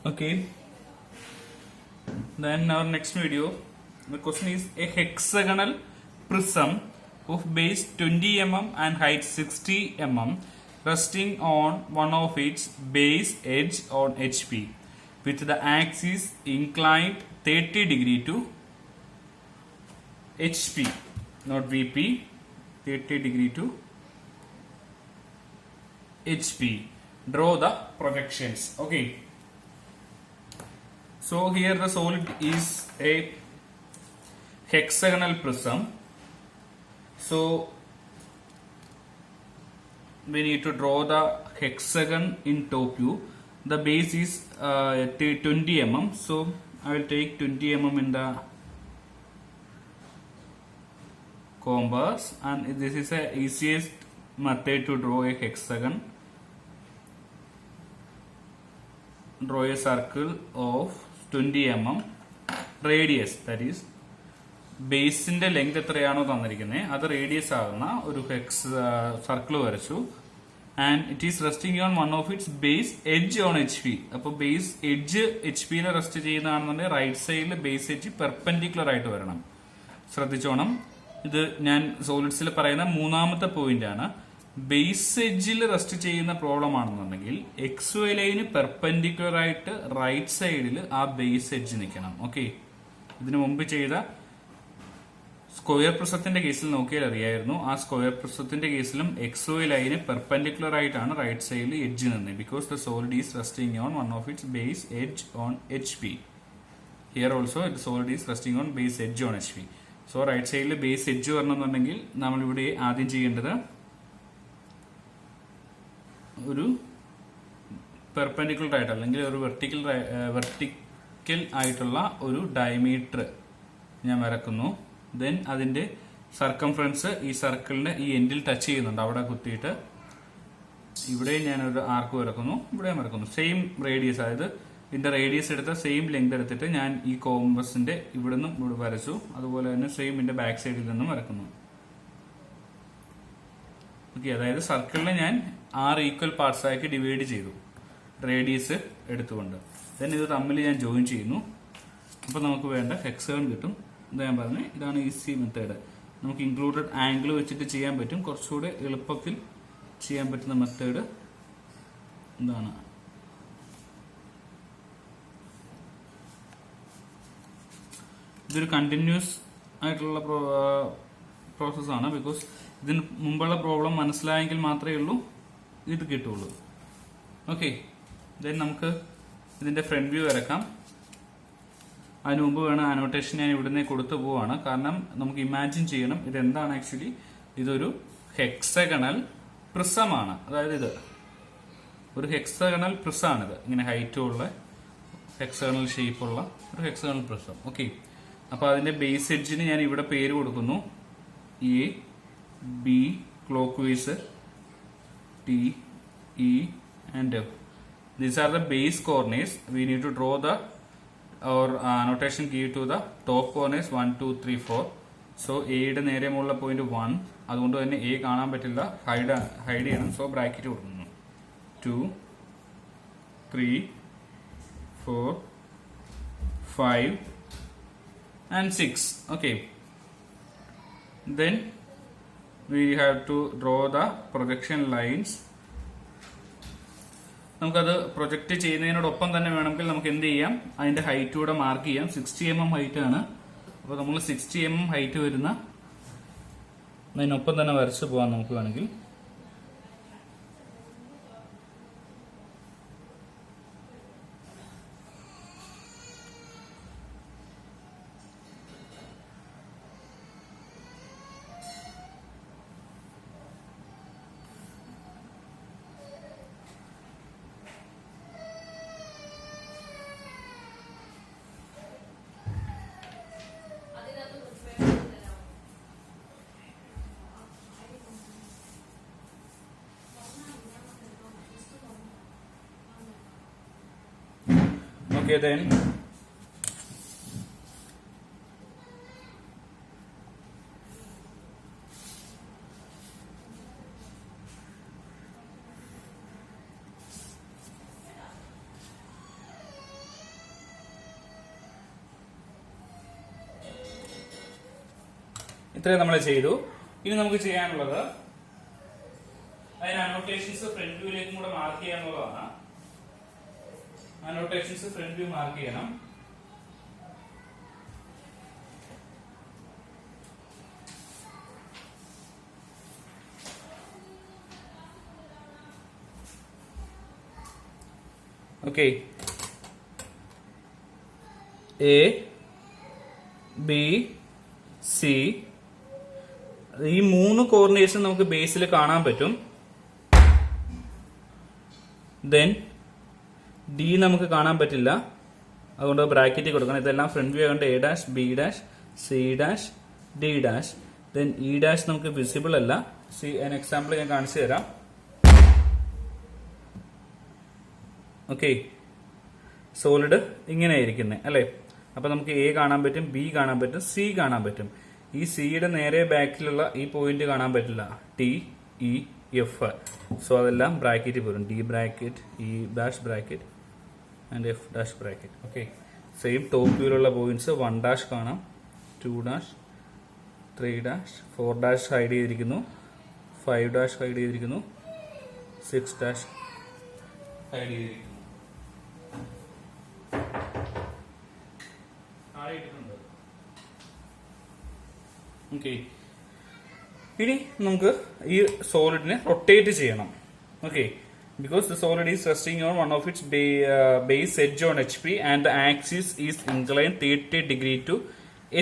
Okay. Then our next video, the question is a hexagonal prism of base 20 mm and height 60 mm resting on one of its base edge on HP with the axis inclined 30 degree to HP, not VP, 30 degree to HP. Draw the projections. Okay. So here the solid is a hexagonal prism. So we need to draw the hexagon in top view. The base is 20 mm. So I will take 20 mm in the compass, and this is the easiest method to draw a hexagon. Draw a circle of 20 mm radius, that is ബേസിന്റെ length എത്രയാണോ തന്നിരിക്കുന്നത് അത് radius ആകുന്ന ഒരു circle വരച്ചു. And it is resting on one of its base edge on H P. അപ്പോൾ base edge H പിയിൽ rest ചെയ്യുന്നതാണെന്നുണ്ടെങ്കിൽ റൈറ്റ് സൈഡിൽ ബേസ് എഡ്ജ് പെർപെൻഡിക്കുലർ ആയിട്ട് വരണം. ശ്രദ്ധിച്ചോണം, ഇത് ഞാൻ സോളിഡ്സിൽ പറയുന്ന മൂന്നാമത്തെ പോയിന്റ് ആണ്. ബേസ് എഡ്ജിൽ റെസ്റ്റ് ചെയ്യുന്ന പ്രോബ്ലം ആണെന്നുണ്ടെങ്കിൽ എക്സ് വൈ ലൈന് പെർപെൻഡിക്കുലർ ആയിട്ട് റൈറ്റ് സൈഡിൽ ആ ബേസ് എഡ്ജ് നിൽക്കണം. ഓക്കെ, ഇതിനു മുമ്പ് ചെയ്ത സ്ക്വയർ പ്രിസത്തിന്റെ കേസിൽ നോക്കിയാൽ അറിയായിരുന്നു, ആ സ്ക്വയർ പ്രിസത്തിന്റെ കേസിലും എക്സ് വൈ ലൈന് പെർപെൻഡിക്കുലർ ആയിട്ടാണ് റൈറ്റ് സൈഡിൽ എഡ്ജ് നിന്നത്. Because the solid is resting on one of its base edge on H P. Here also the solid is resting on base edge on H P. So right സൈഡിൽ base edge വരണമെന്നുണ്ടെങ്കിൽ നമ്മളിവിടെ ആദ്യം ചെയ്യേണ്ടത് ഒരു perpendicular ആയിട്ട് അല്ലെങ്കിൽ ഒരു vertical ആയിട്ടുള്ള ഒരു ഡയമീറ്റർ ഞാൻ വരക്കുന്നു. ദെൻ അതിന്റെ സർക്കംഫറൻസ് ഈ സർക്കിളിന്റെ ഈ എൻഡിൽ ടച്ച് ചെയ്യുന്നുണ്ട്, അവിടെ കുത്തിയിട്ട് ഇവിടെ ഞാനൊരു ആർക്ക് വരക്കുന്നു, ഇവിടെ വരക്കുന്നു. സെയിം റേഡിയസ്, അതായത് ഇതിന്റെ റേഡിയസ് എടുത്ത സെയിം ലെങ്ത് എടുത്തിട്ട് ഞാൻ ഈ കോമ്പസിന്റെ ഇവിടെ നിന്നും ഇവിടെ വരച്ചു. അതുപോലെ തന്നെ സെയിം ഇതിന്റെ ബാക്ക് സൈഡിൽ നിന്നും വരക്കുന്നു. ഓക്കെ, അതായത് സർക്കിളിനെ ഞാൻ 6 ഈക്വൽ പാർട്സ് ആക്കി ഡിവൈഡ് ചെയ്തു റേഡിയസ് എടുത്തുകൊണ്ട്. ദെൻ ഇത് തമ്മിൽ ഞാൻ ജോയിൻ ചെയ്യുന്നു. അപ്പൊ നമുക്ക് വേണ്ട ഹെക്സഗൺ കിട്ടും. എന്താ ഞാൻ പറഞ്ഞു, ഇതാണ് ഈസി മെത്തേഡ്. നമുക്ക് ഇൻക്ലൂഡഡ് ആംഗിൾ വെച്ചിട്ട് ചെയ്യാൻ പറ്റും. കുറച്ചുകൂടെ എളുപ്പത്തിൽ ചെയ്യാൻ പറ്റുന്ന മെത്തേഡ് എന്താണ്, ഇതൊരു കണ്ടിന്യൂസ് ആയിട്ടുള്ള പ്രോസസ്സാണ്. ബിക്കോസ് ഇതിന് മുമ്പുള്ള പ്രോബ്ലം മനസ്സിലായെങ്കിൽ മാത്രമേ ഉള്ളൂ ഇത് കിട്ടുള്ളൂ. ഓക്കെ, ദെൻ നമുക്ക് ഇതിന്റെ ഫ്രണ്ട് വ്യൂ വരക്കാം. അതിനു മുമ്പ് വേണം അനോട്ടേഷൻ ഞാൻ ഇവിടുന്ന് കൊടുത്തു പോവാണ്. കാരണം നമുക്ക് ഇമാജിൻ ചെയ്യണം ഇതെന്താണ് ആക്ച്വലി. ഇതൊരു ഹെക്സഗണൽ പ്രിസമാണ്. അതായത് ഇത് ഒരു ഹെക്സഗണൽ പ്രിസമാണിത്. ഇങ്ങനെ ഹൈറ്റുള്ള ഹെക്സഗണൽ ഷേപ്പുള്ള ഒരു ഹെക്സഗണൽ പ്രിസം. ഓക്കെ, അപ്പൊ അതിന്റെ ബേസ് എഡ്ജിന് ഞാൻ ഇവിടെ പേര് കൊടുക്കുന്നു. A B clock vice T, E and F. These are the base coordinates. We need to draw the notation give to the top coordinates 1, 2, 3, 4. So A യുടെ നേരെ മുകളിലെ പോയിന്റ് 1, അതുകൊണ്ട് തന്നെ A കാണാൻ പറ്റില്ല, ഹൈഡ് ചെയ്യണം. സോ ബ്രാക്കറ്റ് കൊടുക്കുന്നു. 2, 3, 4, 5 and 6. Okay. Then we have to draw the projection lines. നമുക്കത് പ്രൊജക്ട് ചെയ്യുന്നതിനോടൊപ്പം തന്നെ വേണമെങ്കിൽ നമുക്ക് എന്ത് ചെയ്യാം, അതിന്റെ ഹൈറ്റ് കൂടെ മാർക്ക് ചെയ്യാം. 60 mm ഹൈറ്റ് ആണ്. അപ്പോൾ നമ്മൾ 60 mm ഹൈറ്റ് വരുന്ന അതിനൊപ്പം തന്നെ വരച്ചു പോകാൻ നമുക്ക് വേണമെങ്കിൽ. Okay, then ഇത്രയും നമ്മൾ ചെയ്തു. ഇനി നമുക്ക് ചെയ്യാനുള്ളത് അതിന് അനോട്ടേഷൻസ് ഫ്രണ്ട് വ്യൂയിലേക്കും കൂടെ മാർക്ക് ചെയ്യാനുള്ളതാണ്. അനോട്ടേഷൻസ് ഫ്രണ്ട് വ്യൂ മാർക്ക് ചെയ്യണം. ഓക്കെ, എ ബി സി ഈ 3 കോർഡിനേറ്റ്സും നമുക്ക് ബേസിൽ കാണാൻ പറ്റും. ദെൻ ഡി നമുക്ക് കാണാൻ പറ്റില്ല, അതുകൊണ്ട് ബ്രാക്കറ്റ് കൊടുക്കണം. ഇതെല്ലാം ഫ്രണ്ട് വ്യൂ ആയതുകൊണ്ട് A dash B dash C dash D dash. Then E dash നമുക്ക് വിസിബിൾ അല്ല. an എക്സാമ്പിൾ ഞാൻ കാണിച്ചു തരാം. ഓക്കെ, സോളിഡ് ഇങ്ങനെ ഇരിക്കുന്നത് അല്ലെ. അപ്പൊ നമുക്ക് എ കാണാൻ പറ്റും, ബി കാണാൻ പറ്റും, സി കാണാൻ പറ്റും. ഈ സിയുടെ നേരെ ബാക്കിലുള്ള ഈ പോയിന്റ് കാണാൻ പറ്റില്ല, ടി ഇ എഫ്. സോ അതെല്ലാം ബ്രാക്കറ്റ് വരും. D bracket, E dash bracket and F dash bracket. Okay, same top വ്യൂയിലുള്ള പോയിന്റ്സ് 1 ഡാഷ് കാണാം, 2 ഡാഷ്, 3 ഡാഷ്, 4 ഡാഷ് ഹൈഡ് ചെയ്തിരിക്കുന്നു, 5 ഡാഷ് ഹൈഡ് ചെയ്തിരിക്കുന്നു, 6 ഡാഷ് ഹൈഡ് ചെയ്തിരിക്കുന്നു. ഓക്കെ, ഇനി നമുക്ക് ഈ സോളിഡിനെ റൊട്ടേറ്റ് ചെയ്യണം. Okay, because the solid is resting on one of its base edge on HP and the axis is inclined 30 degree to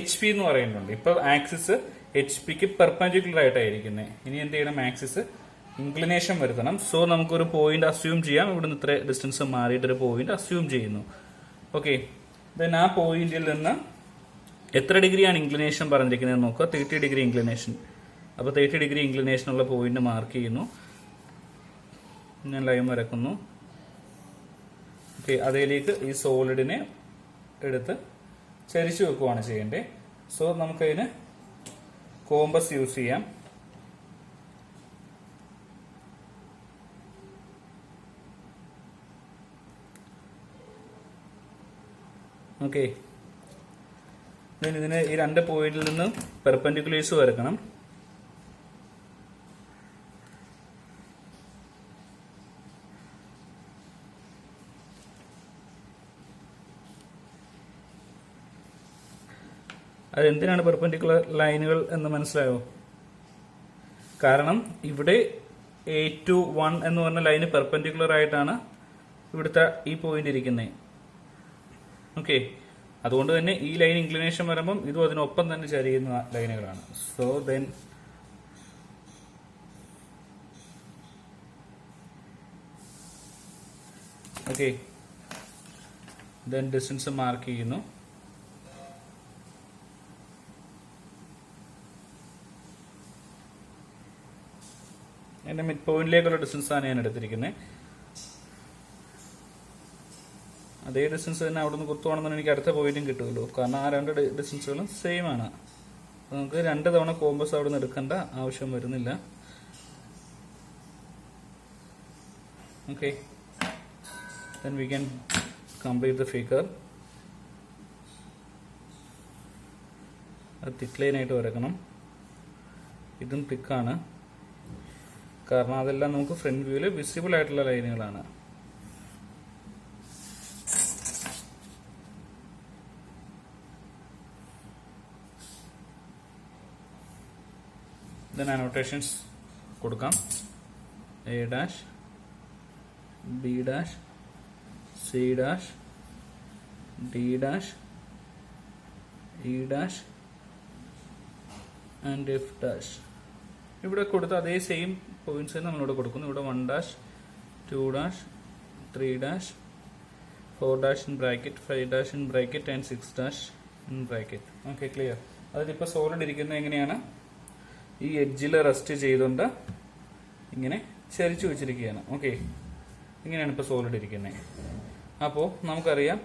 HP എന്ന് പറയുന്നുണ്ട്. ഇപ്പൊ ആക്സിസ് HP-ക്ക് പെർപെൻഡിക്കുലർ ആയിട്ടായിരിക്കുന്നത്. ഇനി എന്ത് ചെയ്യണം? ആക്സിസ് ഇൻക്ലിനേഷൻ വരുത്തണം. സോ നമുക്കൊരു പോയിന്റ് അസ്യൂം ചെയ്യാം. ഇവിടുന്ന് ഇത്ര ഡിസ്റ്റൻസ് മാറിയിട്ടൊരു പോയിന്റ് അസ്യൂം ചെയ്യുന്നു. ഓക്കെ, ദെൻ ആ പോയിന്റിൽ നിന്ന് എത്ര ഡിഗ്രിയാണ് ഇൻക്ലിനേഷൻ പറഞ്ഞിരിക്കുന്നത് നോക്കുക. 30 ഡിഗ്രി ഇൻക്ലിനേഷൻ. അപ്പോൾ 30 ഡിഗ്രി ഇൻക്ലിനേഷൻ ഉള്ള പോയിന്റ് മാർക്ക് ചെയ്യുന്നു. ഞാൻ ലൈൻ വരക്കുന്നു. ഓക്കെ, അതിലേക്ക് ഈ സോളിഡിനെ എടുത്ത് ചരിച്ചു വെക്കുകയാണ് ചെയ്യേണ്ടത്. സോ നമുക്കതിന് കോമ്പസ് യൂസ് ചെയ്യാം. ഓക്കെ, ഇതിന് ഈ 2 പോയിന്റിൽ നിന്ന് പെർപെൻഡിക്കുലേഴ്സ് വരക്കണം. അതെന്തിനാണ് പെർപെൻഡിക്കുലർ ലൈനുകൾ എന്ന് മനസ്സിലായോ? കാരണം ഇവിടെ A21 എന്ന് പറഞ്ഞ ലൈന് പെർപെൻഡിക്കുലർ ആയിട്ടാണ് ഇവിടുത്തെ ഈ പോയിന്റ് ഇരിക്കുന്നത്. ഓക്കെ, അതുകൊണ്ട് തന്നെ ഈ ലൈൻ ഇൻക്ലിനേഷൻ വരുമ്പം ഇതും അതിനൊപ്പം തന്നെ ചരിയുന്ന ലൈനുകളാണ്. So then okay, then distance mark ചെയ്യുന്നു. എന്റെ മിഡ് പോയിന്റിലേക്കുള്ള ഡിസ്റ്റൻസ് ആണ് ഞാൻ എടുത്തിരിക്കുന്നത്. അതേ ഡിസ്റ്റൻസ് തന്നെ അവിടെ നിന്ന് കുത്തുവാണെന്ന് എനിക്ക് അടുത്ത പോയിന്റും കിട്ടുമല്ലോ. കാരണം ആ 2 ഡിസ്റ്റൻസുകളും സെയിം ആണ്. നമുക്ക് 2 തവണ കോമ്പസ് അവിടെ നിന്ന് എടുക്കേണ്ട ആവശ്യം വരുന്നില്ല. Okay, then we can complete the figure. അത് തിക്ക് ലൈൻ ആയിട്ട് വരക്കണം. ഇതും തിക്കാണ്, കാരണം അതെല്ലാം നമുക്ക് ഫ്രണ്ട് വ്യൂവിൽ വിസിബിൾ ആയിട്ടുള്ള ലൈനുകളാണ്. then annotations കൊടുക്കാം. A dash B dash C dash D dash E dash and F dash. ഇവിടെ കൊടുത്ത അതേ സെയിം പോയിന്റ്സ് നമ്മളിവിടെ കൊടുക്കുന്നു. ഇവിടെ 1 dash 2 dash 3 dash 4 dash in bracket 5 dash in bracket and 6 dash in bracket. Okay, clear. അതിലിപ്പോൾ solid ഇരിക്കുന്നത് എങ്ങനെയാണ്? ഈ എഡ്ജിൽ റെസ്റ്റ് ചെയ്തുകൊണ്ട് ഇങ്ങനെ ചരിച്ചു വെച്ചിരിക്കുകയാണ്. ഓക്കെ, ഇങ്ങനെയാണ് ഇപ്പോൾ സോളിഡ് ഇരിക്കുന്നത്. അപ്പോൾ നമുക്കറിയാം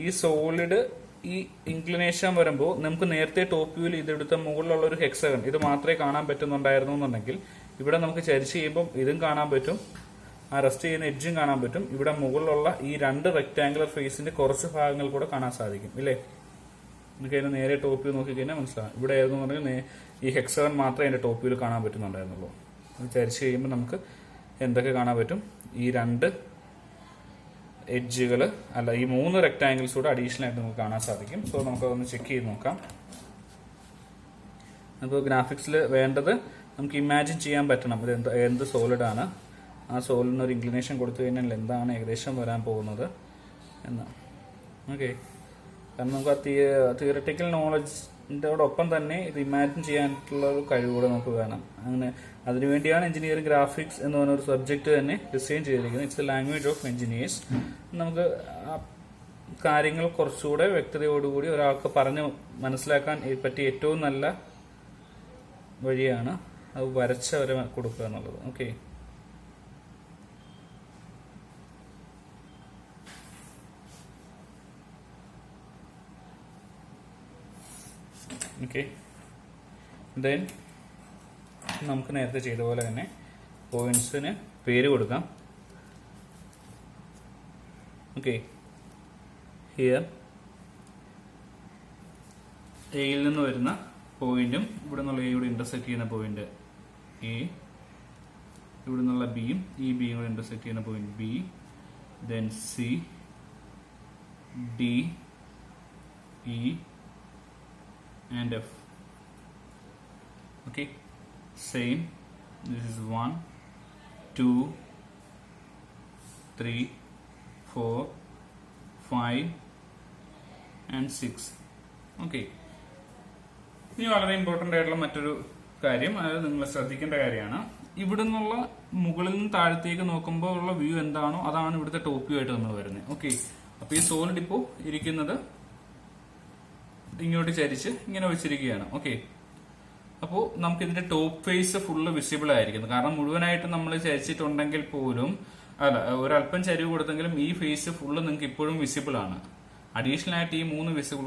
ഈ സോളിഡ് ഈ ഇൻക്ലിനേഷൻ വരുമ്പോൾ നമുക്ക് നേരത്തെ ടോപ്പ് വ്യൂവിൽ ഇതെടുത്ത മുകളിലുള്ള ഒരു ഹെക്സഗൺ ഇത് മാത്രമേ കാണാൻ പറ്റുന്നുണ്ടായിരുന്നു എന്നുണ്ടെങ്കിൽ ഇവിടെ നമുക്ക് ചരിച്ച് ചെയ്യുമ്പോൾ ഇതും കാണാൻ പറ്റും, ആ റെസ്റ്റ് ചെയ്യുന്ന എഡ്ജും കാണാൻ പറ്റും. ഇവിടെ മുകളിലുള്ള ഈ 2 റെക്ടാങ്കുലർ ഫേസിന്റെ കുറച്ച് ഭാഗങ്ങൾ കൂടെ കാണാൻ സാധിക്കും, ഇല്ലേ? നമുക്ക് അതിന് നേരെ ടോപ്പ് വ്യൂ നോക്കിക്കഴിഞ്ഞാൽ മനസ്സിലാവും. ഇവിടെ ഏതെന്ന് പറഞ്ഞാൽ ഈ ഹെക്സഗൺ മാത്രമേ അതിന്റെ ടോപ്പ് വ്യൂവിൽ കാണാൻ പറ്റുന്നുണ്ടായിരുന്നുള്ളൂ. അത് ചരിച്ച് കഴിയുമ്പോൾ നമുക്ക് എന്തൊക്കെ കാണാൻ പറ്റും? ഈ 2 എഡ്ജുകൾ അല്ല, ഈ 3 റെക്ടാങ്കിൾസ് കൂടെ അഡീഷണൽ ആയിട്ട് നമുക്ക് കാണാൻ സാധിക്കും. സോ നമുക്കതൊന്ന് ചെക്ക് ചെയ്ത് നോക്കാം. അപ്പോൾ ഗ്രാഫിക്സിൽ വേണ്ടത് നമുക്ക് ഇമാജിൻ ചെയ്യാൻ പറ്റണം ഇത് എന്ത് സോളിഡ് ആണ്, ആ സോളിന് ഒരു ഇൻക്ലിനേഷൻ കൊടുത്തു കഴിഞ്ഞാൽ എന്താണ് ഏകദേശം വരാൻ പോകുന്നത് എന്ന്. ഓക്കെ, കാരണം നമുക്ക് ആ തിയററ്റിക്കൽ നോളജിൻ്റെയോടൊപ്പം തന്നെ ഇത് ഇമാജിൻ ചെയ്യാനായിട്ടുള്ള ഒരു കഴിവ് കൂടെ നമുക്ക് വേണം. അങ്ങനെ അതിനുവേണ്ടിയാണ് എഞ്ചിനീയറിംഗ് ഗ്രാഫിക്സ് എന്ന് പറഞ്ഞ ഒരു സബ്ജക്റ്റ് തന്നെ ഡിസൈൻ ചെയ്തിരിക്കുന്നത്. It's A language of engineers. നമുക്ക് കാര്യങ്ങൾ കുറച്ചുകൂടെ വ്യക്തതയോടുകൂടി ഒരാൾക്ക് പറഞ്ഞ് മനസ്സിലാക്കാൻ പറ്റിയ ഏറ്റവും നല്ല വഴിയാണ് അത് വരച്ചവരെ കൊടുക്കുക എന്നുള്ളത്. Okay, okay. ദെൻ നമുക്ക് നേരത്തെ ചെയ്ത പോലെ തന്നെ പോയിന്റ്സിന് പേര് കൊടുക്കാം. ഓക്കെ, ഹിയർ എയിൽ നിന്ന് വരുന്ന പോയിന്റും ഇവിടെ നിന്നുള്ള എയുടെ ഇന്റർസെക്ട് ചെയ്യുന്ന പോയിന്റ് എ, ഇവിടെ നിന്നുള്ള ബിയും ഈ ബിയും കൂടെ ഇന്റർസെക്ട് ചെയ്യുന്ന point B, then C, D, E and F. Okay, same. This is 1, 2, 3, 4, 5 and 6. Okay. ഇനി വളരെ ഇമ്പോർട്ടൻ്റ് ആയിട്ടുള്ള മറ്റൊരു കാര്യം, അതായത് നിങ്ങൾ ശ്രദ്ധിക്കേണ്ട കാര്യമാണ്, ഇവിടെ നിന്നുള്ള മുകളിൽ നിന്ന് താഴത്തേക്ക് നോക്കുമ്പോൾ ഉള്ള വ്യൂ എന്താണോ അതാണ് ഇവിടുത്തെ ടോപ്പ് വ്യൂ ആയിട്ട് നമ്മൾ വരുന്നത്. ഓക്കെ, അപ്പൊ ഈ സോളിഡ് ഇപ്പോൾ ഇരിക്കുന്നത് ഇങ്ങോട്ട് ചരിച്ച് ഇങ്ങനെ വെച്ചിരിക്കുകയാണ്. ഓക്കെ, അപ്പോൾ നമുക്ക് ഇതിന്റെ ടോപ്പ് ഫേസ് ഫുള്ള് വിസിബിൾ ആയിരിക്കുന്നു. കാരണം മുഴുവനായിട്ട് നമ്മൾ ചരിച്ചിട്ടുണ്ടെങ്കിൽ പോലും, അല്ല ഒരല്പം ചരിവ് കൊടുത്തെങ്കിലും ഈ ഫേസ് ഫുള്ള് നിങ്ങൾക്ക് ഇപ്പോഴും വിസിബിൾ ആണ്. അഡീഷണൽ ആയിട്ട് ഈ 3 വിസിബിൾ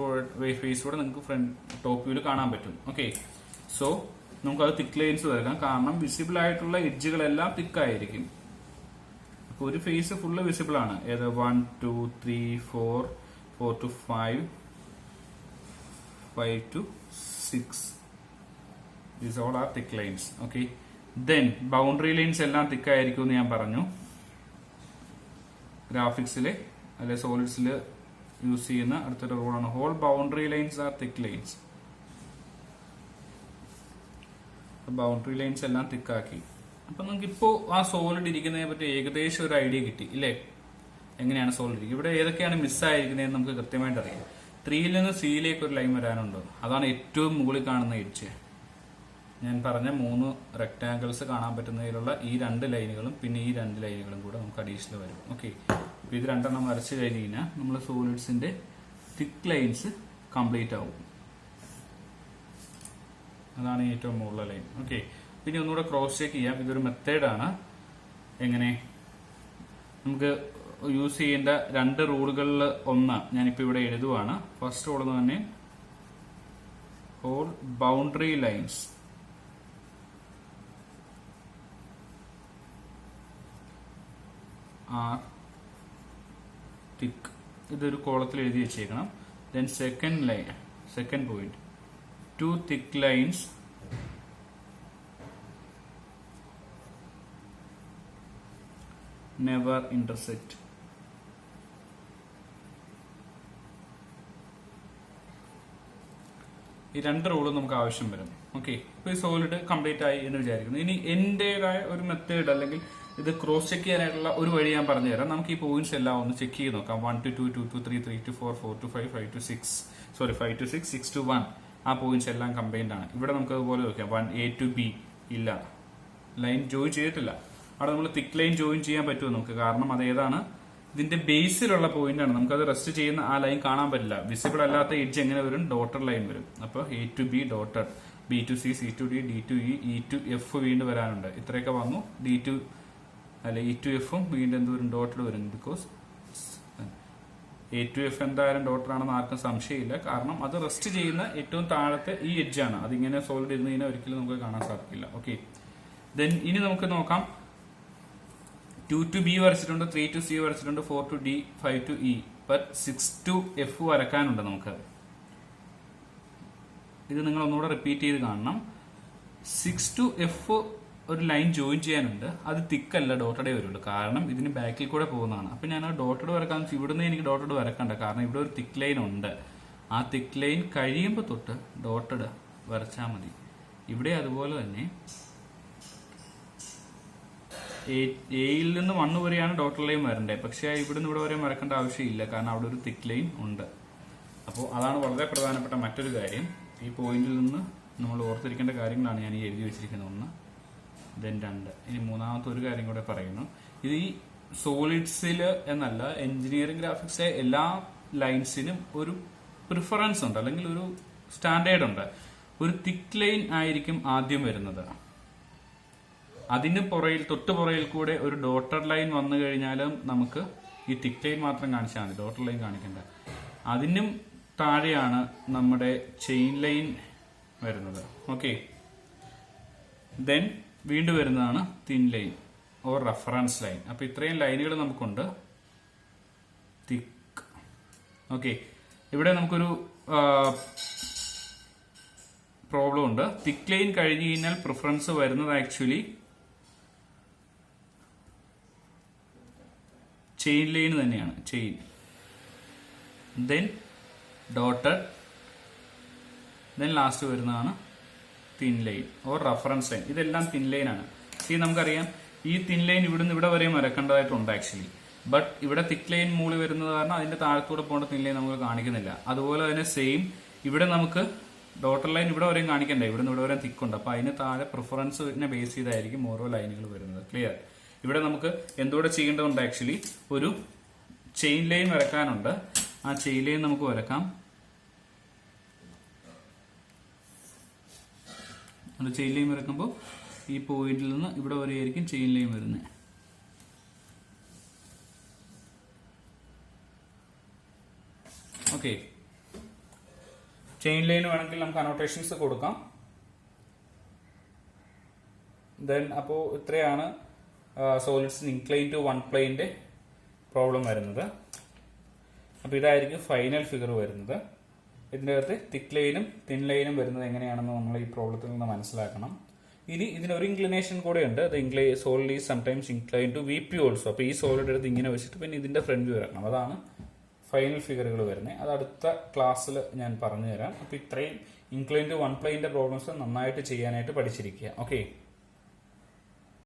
ഫേസ് കൂടെ നിങ്ങൾക്ക് ഫ്രണ്ട് ടോപ്പ് വ്യൂവിൽ കാണാൻ പറ്റും. ഓക്കെ, സോ നമുക്കത് തിക്ക് ലൈൻസ് വരക്കാം. കാരണം വിസിബിൾ ആയിട്ടുള്ള എഡ്ജുകളെല്ലാം തിക്കായിരിക്കും. അപ്പോൾ ഒരു ഫേസ് ഫുള്ള് വിസിബിൾ ആണ്. ഏത് 1, 2, 3, 4, 4 to 5, 5 to 6. These all are thick lines. Okay. Then boundary lines എല്ലാം thick ആയിരിക്കും എന്ന് ഞാൻ പറഞ്ഞു. ഗ്രാഫിക്സിലെ അല്ലെ സോളിഡ്സിൽ യൂസ് ചെയ്യുന്ന അടുത്തൊരു റൂളാണ് whole boundary lines are thick lines. Boundary lines എല്ലാം തിക്കാക്കി. അപ്പൊ നമുക്ക് ഇപ്പോ ആ സോളിഡ് ഇരിക്കുന്നതിനെ പറ്റി ഏകദേശം ഒരു ഐഡിയ കിട്ടി ഇല്ലേ? എങ്ങനെയാണ് സോളിഡ് ഇരിക്കുക, ഇവിടെ ഏതൊക്കെയാണ് മിസ്സായിരിക്കുന്നതെന്ന് നമുക്ക് കൃത്യമായിട്ട് അറിയാം. 3യിൽ നിന്ന് സിയിലേക്ക് ഒരു ലൈൻ വരാനുണ്ട്. അതാണ് ഏറ്റവും മുകളിൽ കാണുന്ന എഡ്ജ്. ഞാൻ പറഞ്ഞ 3 റെക്ടാങ്കിൾസ് കാണാൻ പറ്റുന്നതിലുള്ള ഈ 2 ലൈനുകളും പിന്നെ ഈ 2 ലൈനുകളും കൂടെ നമുക്ക് അഡീഷണൽ വരും. ഓക്കെ, അപ്പൊ ഇത് 2 വരച്ചു കഴിഞ്ഞ് കഴിഞ്ഞാൽ നമ്മൾ സോളിഡ്സിന്റെ തിക്ക് ലൈൻസ് കംപ്ലീറ്റ് ആവും. അതാണ് ഏറ്റവും മുകളിലെ ലൈൻ. ഓക്കെ, പിന്നെ ഒന്നുകൂടെ ക്രോസ് ചെക്ക് ചെയ്യാം. ഇതൊരു മെത്തേഡാണ്. എങ്ങനെ നമുക്ക് യൂസ് ചെയ്യേണ്ട 2 റൂളുകളിൽ ഒന്ന് ഞാനിപ്പോ ഇവിടെ എഴുതുവാണ്. ഫസ്റ്റ് റൂൾ എന്ന് തന്നെ ഹോൾ ബൗണ്ടറി ലൈൻസ് ആർ തിക്ക്. ഇതൊരു കോളത്തിൽ എഴുതി വെച്ചേക്കണം. ദെൻ സെക്കൻഡ് പോയിന്റ് 2 തിക്ക് ലൈൻസ് never intersect. ഈ 2 റൂളും നമുക്ക് ആവശ്യം വരും. ഓക്കെ, ഇപ്പൊ ഈ സോളിഡ് കംപ്ലീറ്റ് ആയി എന്ന് വിചാരിക്കുന്നു. ഇനി എന്റേതായ ഒരു മെത്തേഡ് അല്ലെങ്കിൽ ഇത് ക്രോസ് ചെക്ക് ചെയ്യാനായിട്ടുള്ള ഒരു വഴി ഞാൻ പറഞ്ഞുതരാം. നമുക്ക് ഈ പോയിന്റ്സ് എല്ലാം ഒന്ന് ചെക്ക് ചെയ്ത് നോക്കാം. 1 to 2, 2 to 3, 3 to 4, 4 to 5, 5 to 6, 6 to 1. ആ പോയിന്റ്സ് എല്ലാം കമ്പൈൻഡ് ആണ്. ഇവിടെ നമുക്ക് അതുപോലെ നോക്കാം. 1 A to B ഇല്ല, ലൈൻ ജോയിൻ ചെയ്തിട്ടില്ല. അവിടെ നമ്മൾ തിക്ക് ലൈൻ ജോയിൻ ചെയ്യാൻ പറ്റുമോ നമുക്ക്? കാരണം അത് ഏതാണ്, ഇതിന്റെ ബേസിലുള്ള പോയിന്റ് ആണ്. നമുക്കത് റെസ്റ്റ് ചെയ്യുന്ന ആ ലൈൻ കാണാൻ പറ്റില്ല. വിസിബിൾ അല്ലാത്ത എഡ്ജ് എങ്ങനെ വരും? ഡോട്ടഡ് ലൈൻ വരും. അപ്പൊ A to B dotted, B to C, C to D, D to E, E to F വീണ്ടും വരാനുണ്ട്. ഇത്രയൊക്കെ വന്നു. E to F വീണ്ടും എന്തോരും ഡോട്ടഡ് വരും. ബിക്കോസ് A to F എന്തായാലും ഡോട്ടർ ആണെന്ന് ആർക്കും സംശയമില്ല. കാരണം അത് റെസ്റ്റ് ചെയ്യുന്ന ഏറ്റവും താഴത്തെ ഈ എഡ്ജ് ആണ്. അതിങ്ങനെ സോൾഡ് ഇരുന്ന് കഴിഞ്ഞാൽ ഒരിക്കലും നമുക്ക് കാണാൻ സാധിക്കില്ല. ഓക്കെ, ദെൻ ഇനി നമുക്ക് നോക്കാം. 2 to B വരച്ചിട്ടുണ്ട്, 3 to C വരച്ചിട്ടുണ്ട്, 4 to D, 5 to E, but 6 to F വരക്കാനുണ്ട് നമുക്ക്. ഇത് നിങ്ങൾ ഒന്നുകൂടെ റിപ്പീറ്റ് ചെയ്ത് കാണണം. 6 to F ഒരു ലൈൻ ജോയിൻ ചെയ്യാനുണ്ട്. അത് തിക്കല്ല, ഡോട്ടഡേ വരുള്ളൂ. കാരണം ഇതിന് ബാക്കിൽ കൂടെ പോകുന്നതാണ്. അപ്പൊ ഞാൻ ഡോട്ടഡ് വരക്കാൻ, ഇവിടുന്ന് എനിക്ക് ഡോട്ടഡ് വരക്കണ്ട. കാരണം ഇവിടെ ഒരു തിക്ക് ലൈൻ ഉണ്ട്. ആ തിക്ക് ലൈൻ കഴിയുമ്പോൾ തൊട്ട് ഡോട്ടഡ് വരച്ചാൽ മതി. ഇവിടെ അതുപോലെ തന്നെ എയിൽ നിന്ന് 1 വരെയാണ് ഡോട്ടഡ് ലൈൻ വരണ്ടേ. പക്ഷെ ഇവിടുന്ന് ഇവിടെ വരെ വരക്കേണ്ട ആവശ്യമില്ല. കാരണം അവിടെ ഒരു തിക്ക് ലൈൻ ഉണ്ട്. അപ്പോൾ അതാണ് വളരെ പ്രധാനപ്പെട്ട മറ്റൊരു കാര്യം. ഈ പോയിന്റിൽ നിന്ന് നമ്മൾ ഓർത്തിരിക്കേണ്ട കാര്യങ്ങളാണ് ഞാൻ ഈ എഴുതി വെച്ചിരിക്കുന്ന 1, ദെൻ 2. ഇനി മൂന്നാമത്തെ ഒരു കാര്യം കൂടെ പറയുന്നു. ഇത് ഈ സോളിഡ്സിൽ എന്നല്ല, എഞ്ചിനീയറിംഗ് ഗ്രാഫിക്സിലെ എല്ലാ ലൈൻസിനും ഒരു പ്രിഫറൻസ് ഉണ്ട്, അല്ലെങ്കിൽ ഒരു സ്റ്റാൻഡേർഡ് ഉണ്ട്. ഒരു തിക്ക് ലൈൻ ആയിരിക്കും ആദ്യം വരുന്നത്. അതിന് തൊട്ട് പുറയിൽ കൂടെ ഒരു ഡോട്ടഡ് ലൈൻ വന്നു കഴിഞ്ഞാലും നമുക്ക് ഈ തിക്ക് ലൈൻ മാത്രം കാണിച്ചാൽ മതി, ഡോട്ടഡ് ലൈൻ കാണിക്കണ്ട. അതിനും താഴെയാണ് നമ്മുടെ ചെയിൻ ലൈൻ വരുന്നത്. ഓക്കെ, ദെൻ വീണ്ടും വരുന്നതാണ് thin line or reference line. അപ്പൊ ഇത്രയും ലൈനുകൾ നമുക്കുണ്ട്. തിക്ക്. ഓക്കെ, ഇവിടെ നമുക്കൊരു പ്രോബ്ലം ഉണ്ട്. തിക്ക് ലൈൻ കഴിഞ്ഞ് കഴിഞ്ഞാൽ പ്രിഫറൻസ് വരുന്നത് ആക്ച്വലി ചെയിൻ ലൈൻ തന്നെയാണ്. Chain, then dotted, then last വരുന്നതാണ് thin line or reference line. ഇതെല്ലാം തിൻ ലൈൻ ആണ്. ഈ നമുക്കറിയാം ഈ തിൻ ലൈൻ ഇവിടുന്ന് ഇവിടെ വരെയും വരക്കേണ്ടതായിട്ടുണ്ട് ആക്ച്വലി. ബട്ട് ഇവിടെ തിക്ക് ലൈൻ മൂളി വരുന്നത് കാരണം അതിന്റെ താഴത്തൂടെ പോകേണ്ട തിൻ ലൈൻ നമുക്ക് കാണിക്കുന്നില്ല. അതുപോലെ തന്നെ സെയിം ഇവിടെ നമുക്ക് ഡോട്ടഡ് ലൈൻ ഇവിടെ വരെയും കാണിക്കണ്ടേ, ഇവിടുന്ന് ഇവിടെ വരെയും തിക്കുണ്ട്. അപ്പൊ അതിന് താഴെ പ്രിഫറൻസിനെ ബേസ് ചെയ്തായിരിക്കും ഓരോ ലൈനുകൾ വരുന്നത്. ക്ലിയർ? ഇവിടെ നമുക്ക് എന്തുകൂടെ ചെയ്യേണ്ടതുണ്ട്, ആക്ച്വലി ഒരു ചെയിൻ ലൈൻ വരക്കാനുണ്ട്. ആ ചെയിൻ ലൈൻ നമുക്ക് വരക്കാം. അത് ചെയിൻ ലൈൻ വരക്കുമ്പോൾ ഈ പോയിന്റിൽ നിന്ന് ഇവിടെ വരെയായിരിക്കും ചെയിൻ ലൈൻ വരുന്നത്. ഓക്കെ, ചെയിൻ ലൈൻ വേണമെങ്കിൽ നമുക്ക് അനോട്ടേഷൻസ് കൊടുക്കാം. ദെൻ അപ്പോൾ ഇത്രയാണ് സോളിഡ്സിന് ഇൻക്ലൈൻ ടു വൺ പ്ലെയിന്റെ പ്രോബ്ലം വരുന്നത്. അപ്പോൾ ഇതായിരിക്കും ഫൈനൽ ഫിഗർ വരുന്നത്. ഇതിൻ്റെ അകത്ത് തിക്ക് ലൈനും തിൻ ലൈനും വരുന്നത് എങ്ങനെയാണെന്ന് നമ്മൾ ഈ പ്രോബ്ലത്തിൽ നിന്ന് മനസ്സിലാക്കണം. ഇനി ഇതിനൊരു ഇൻക്ലിനേഷൻ കൂടെ ഉണ്ട്. Solid is sometimes incline to V P also. അപ്പോൾ ഈ സോളിഡ് എടുത്ത് ഇങ്ങനെ വെച്ചിട്ട് പിന്നെ ഇതിന്റെ ഫ്രണ്ട് വ്യൂ വരണം. അതാണ് ഫൈനൽ ഫിഗറുകൾ വരുന്നത്. അത് അടുത്ത ക്ലാസ്സിൽ ഞാൻ പറഞ്ഞു തരാം. അപ്പോൾ ഇത്രയും ഇൻക്ലൈൻ ടു വൺ പ്ലെയിന്റെ പ്രോബ്ലംസ് നന്നായിട്ട് ചെയ്യാനായിട്ട് പഠിച്ചിരിക്കുക. ഓക്കെ.